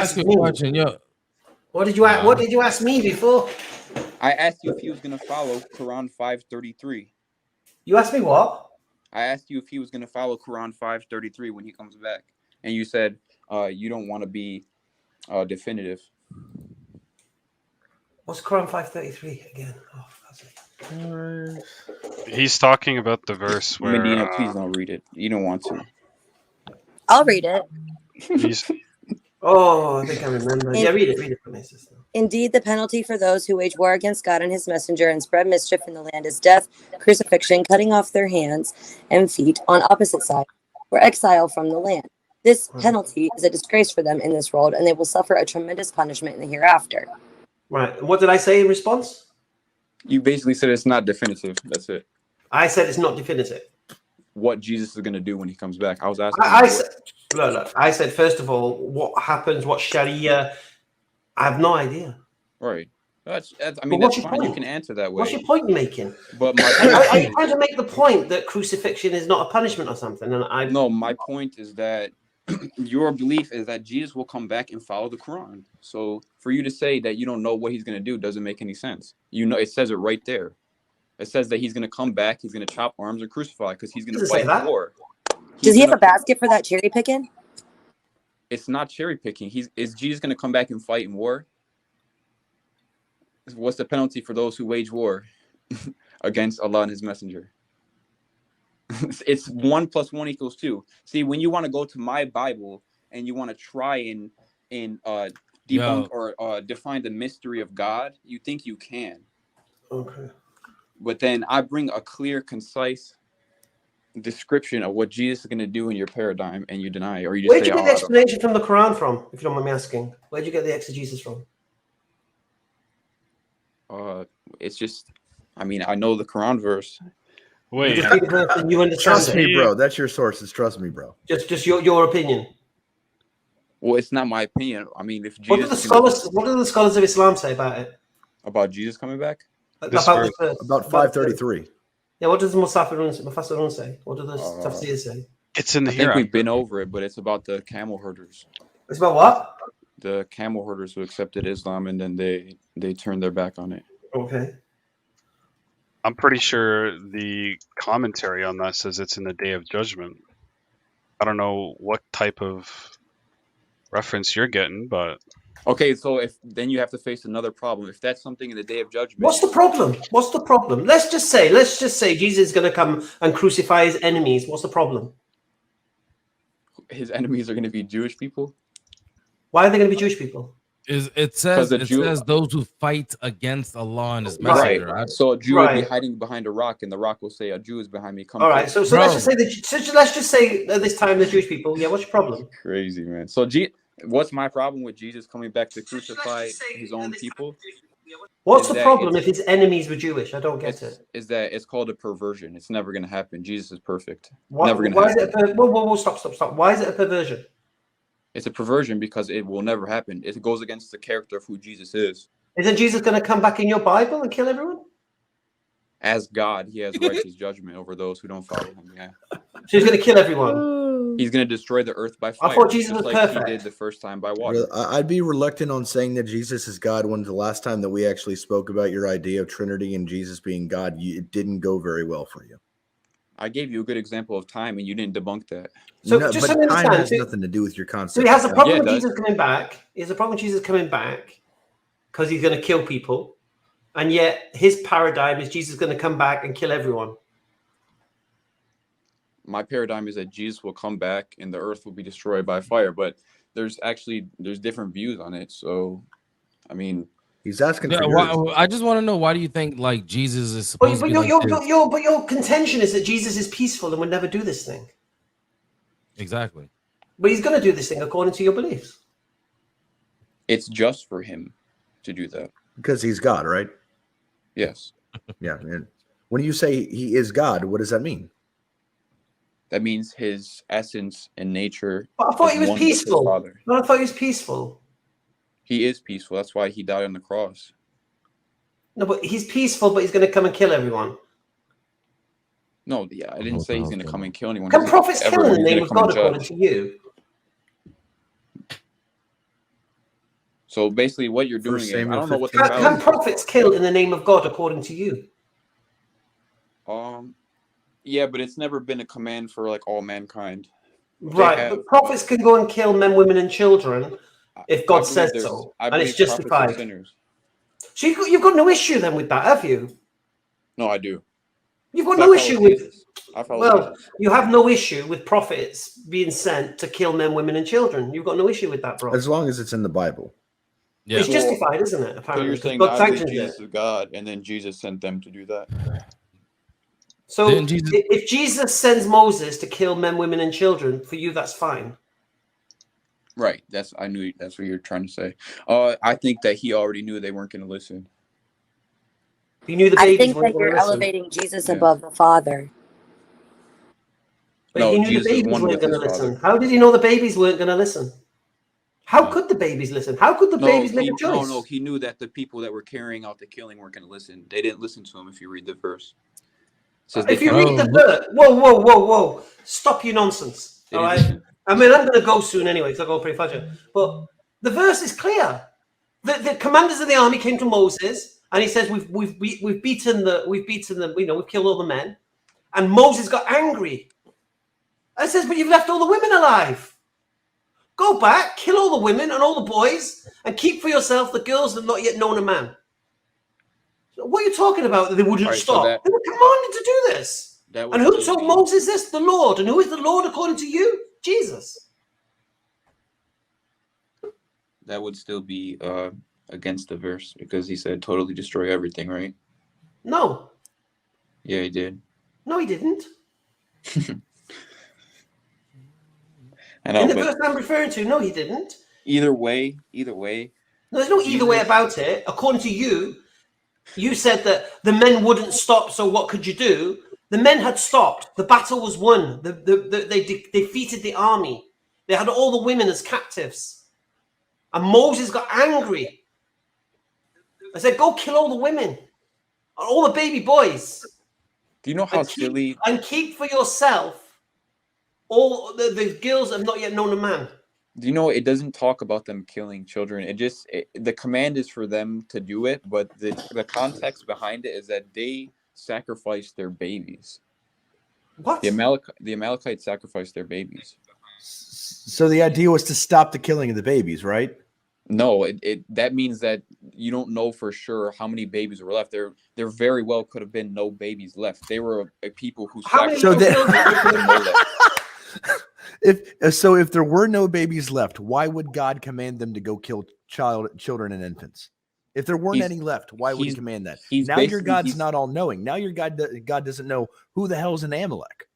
ask you a question, yo. What did you ask me before? I asked you if he was going to follow Quran 533. You asked me what? I asked you if he was going to follow Quran 533 when he comes back, and you said you don't want to be definitive. What's Quran 533 again? Oh, that's it. He's talking about the verse where Medina, please don't read it. You don't want to. I'll read it. he's Oh, I think I remember. Yeah, read it for me, sister. Indeed, the penalty for those who wage war against God and his messenger and spread mischief in the land is death, crucifixion, cutting off their hands and feet on opposite sides, or exile from the land. This penalty is a disgrace for them in this world, and they will suffer a tremendous punishment in the hereafter. Right. And what did I say in response? You basically said it's not definitive. That's it. I said it's not definitive. What Jesus is going to do when he comes back. I was asking. Look, I said, first of all, what happens, what Sharia, I have no idea. Right. That's fine. You can answer that way. What's your point you're making? But are you trying to make the point that crucifixion is not a punishment or something? No, my point is that your belief is that Jesus will come back and follow the Quran. So for you to say that you don't know what he's going to do doesn't make any sense. You know, it says it right there. It says that he's going to come back, he's going to chop arms and crucify because he's going to fight the war. Does he have a basket for that cherry picking? It's not cherry picking. Is Jesus going to come back and fight in war? What's the penalty for those who wage war against Allah and his messenger? It's 1 + 1 = 2. See, when you want to go to my Bible and you want to try and debunk or define the mystery of God, you think you can. Okay. But then I bring a clear, concise description of what Jesus is going to do in your paradigm, and you deny, or you just Where'd you get the explanation from the Quran from, if you don't mind me asking? Where'd you get the exegesis from? It's just, I mean, I know the Quran verse. Wait, you understand Trust me, bro. That's your sources. Trust me, bro. Just your opinion. Well, it's not my opinion. I mean, if Jesus, what do the scholars of Islam say about it? About Jesus coming back? About 533. Yeah, what does the Mufassirun say? What do the Tafsir say? It's in the I think we've been over it, but it's about the camel herders. It's about what? The camel herders who accepted Islam and then they turned their back on it. Okay. I'm pretty sure the commentary on that says it's in the Day of Judgment. I don't know what type of reference you're getting, but okay, so then you have to face another problem. If that's something in the Day of Judgment, what's the problem? What's the problem? Let's just say Jesus is going to come and crucify his enemies. What's the problem? His enemies are going to be Jewish people. Why are they going to be Jewish people? It says those who fight against Allah and his messenger. Right. So a Jew will be hiding behind a rock, and the rock will say, "A Jew is behind me." Come. All right. So let's just say at this time the Jewish people. Yeah. What's your problem? Crazy, man. So what's my problem with Jesus coming back to crucify his own people? What's the problem if his enemies were Jewish? I don't get it. Is that it's called a perversion? It's never going to happen. Jesus is perfect. Never going to happen. Whoa, stop. Why is it a perversion? It's a perversion because it will never happen. It goes against the character of who Jesus is. Isn't Jesus going to come back in your Bible and kill everyone? As God, he has righteous judgment over those who don't follow him. Yeah. So he's going to kill everyone. He's going to destroy the earth by fire. I thought Jesus was perfect. He did the first time by water. I'd be reluctant on saying that Jesus is God when the last time that we actually spoke about your idea of Trinity and Jesus being God, it didn't go very well for you. I gave you a good example of time, and you didn't debunk that. So no, just but time has nothing to do with your concept. So he has a problem with Jesus coming back. He has a problem with Jesus coming back because he's going to kill people. And yet his paradigm is Jesus is going to come back and kill everyone. My paradigm is that Jesus will come back and the earth will be destroyed by fire. But there's different views on it. So, I mean... He's asking. I just want to know, why do you think like Jesus is supposed to be your contention is that Jesus is peaceful and would never do this thing. Exactly. But he's going to do this thing according to your beliefs. It's just for him to do that because he's God, right? Yes. Yeah. And when you say he is God, what does that mean? That means his essence and nature. But I thought he was peaceful. No, I thought he was peaceful. He is peaceful. That's why he died on the cross. No, but he's peaceful, but he's going to come and kill everyone. No, yeah, I didn't say he's going to come and kill anyone. Can prophets kill in the name of God according to you? So basically, what you're doing First is, I Samuel don't know what the 15. Can balance prophets kill in the name of God according to you? Yeah, but it's never been a command for like all mankind. Right, but prophets can go and kill men, women, and children if God says so, and it's justified. Sinners. So you've got no issue then with that, have you? No, I do. You've got no issue with. Well, Jesus. you have no issue with prophets being sent to kill men, women, and children. You've got no issue with that, bro. As long as it's in the Bible. Yeah. It's justified, isn't it? Apparently, so you're saying God that I believe sanctions Jesus it. is God, and then Jesus sent them to do that. So if Jesus sends Moses to kill men, women, and children, for you, that's fine. Right. I knew that's what you're trying to say. I think that he already knew they weren't going to listen. He knew the I babies think weren't that going to you're listen. elevating Jesus above the Father. But he knew Jesus the babies one weren't with going to his listen. Father. How did he know the babies weren't going to listen? How could the babies listen? How could the babies make a choice? No, he knew that the people that were carrying out the killing weren't going to listen. They didn't listen to him. If you read the verse, if you read the verse, whoa, stop your nonsense. All right. Listen. I mean, I'm going to go soon anyway, because I go pretty fast. But the verse is clear. The commanders of the army came to Moses, and he says, "We've beaten them. We've killed all the men." And Moses got angry. And says, "But you've left all the women alive. Go back, kill all the women and all the boys, and keep for yourself the girls that have not yet known a man." So what are you talking about? That they wouldn't stop. They were commanded to do this. And who told Moses this? The Lord. And who is the Lord according to you? Jesus. That would still be against the verse, because he said totally destroy everything, right? No. Yeah, he did. No, he didn't. I know, in the verse I'm referring to, no, he didn't. Either way. No, there's no either way about it. According to you, you said that the men wouldn't stop, so what could you do? The men had stopped. The battle was won. They defeated the army. They had all the women as captives. And Moses got angry. I said, go kill all the women. All the baby boys. Do you know how silly? And keep for yourself all the girls that have not yet known a man. Do you know it doesn't talk about them killing children? The command is for them to do it, but the context behind it is that they sacrificed their babies. What? The Amalekites sacrificed their babies. So the idea was to stop the killing of the babies, right? No, that means that you don't know for sure how many babies were left. There very well could have been no babies left. They were a people who sacrificed. If there were no babies left, why would God command them to go kill children and infants? If there weren't any left, why would he command that? Now your God's not all knowing. Now your God doesn't know who the hell's an Amalek.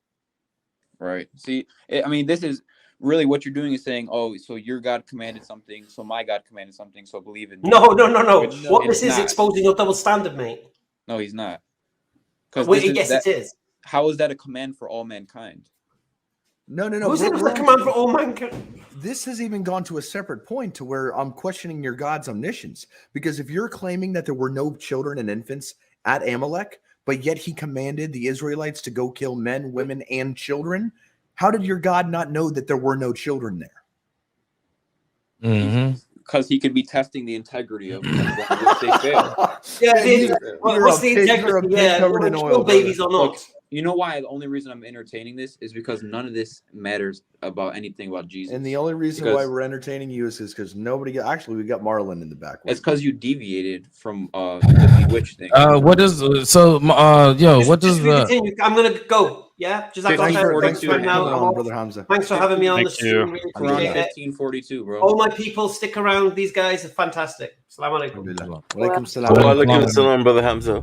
Right. See, I mean, this is really what you're doing is saying, oh, so your God commanded something, so my God commanded something, so believe in me. No. What this is exposing your double standard, mate. No, he's not. Yes, it is. How is that a command for all mankind? No. Who's it a command for all mankind? This has even gone to a separate point to where I'm questioning your God's omniscience. Because if you're claiming that there were no children and infants at Amalek, but yet he commanded the Israelites to go kill men, women, and children, how did your God not know that there were no children there? Because he could be testing the integrity of them if they fail. What's the integrity? Covered in oil, babies or not? Look, you know why? The only reason I'm entertaining this is because none of this matters about anything about Jesus. And the only reason why we're entertaining you is because nobody. Actually, we got Marlon in the back. It's because you deviated from the bewitched thing. What is what does the? I'm gonna go. Yeah, just like thanks for Brother Hamza. Thanks for having me on the stream. Really appreciate it. 1542, bro. All my people, stick around. These guys are fantastic. Assalamu alaikum. Walaikum salam. Walaikum salam, Brother Hamza.